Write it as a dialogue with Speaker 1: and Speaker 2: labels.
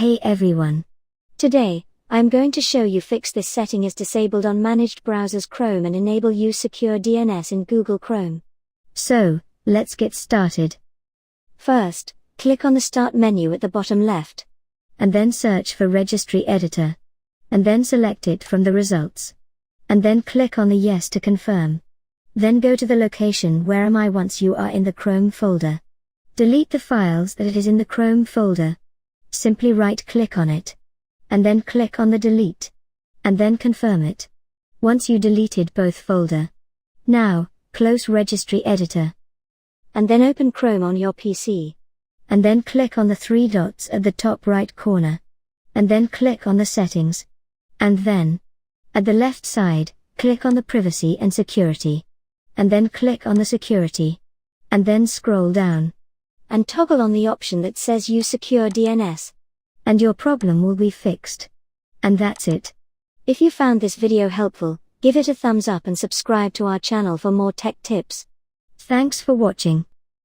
Speaker 1: Hey everyone. Today, I'm going to show you fix this setting is disabled on managed browsers Chrome and enable use secure DNS in Google Chrome. So, let's get started. First, click on the Start menu at the bottom left. And then search for Registry Editor. And then select it from the results. And then click on the Yes to confirm. Then go to the location Where Am I once you are in the Chrome folder. Delete the files that it is in the Chrome folder. Simply right-click on it. And then click on the Delete. And then confirm it. Once you deleted both folder. Now, close Registry Editor. And then open Chrome on your PC. And then click on the three dots at the top right corner. And then click on the Settings. And then, at the left side, click on the Privacy and Security. And then click on the Security. And then scroll down. And toggle on the option that says Use Secure DNS. And your problem will be fixed. And that's it. If you found this video helpful, give it a thumbs up and subscribe to our channel for more tech tips. Thanks for watching.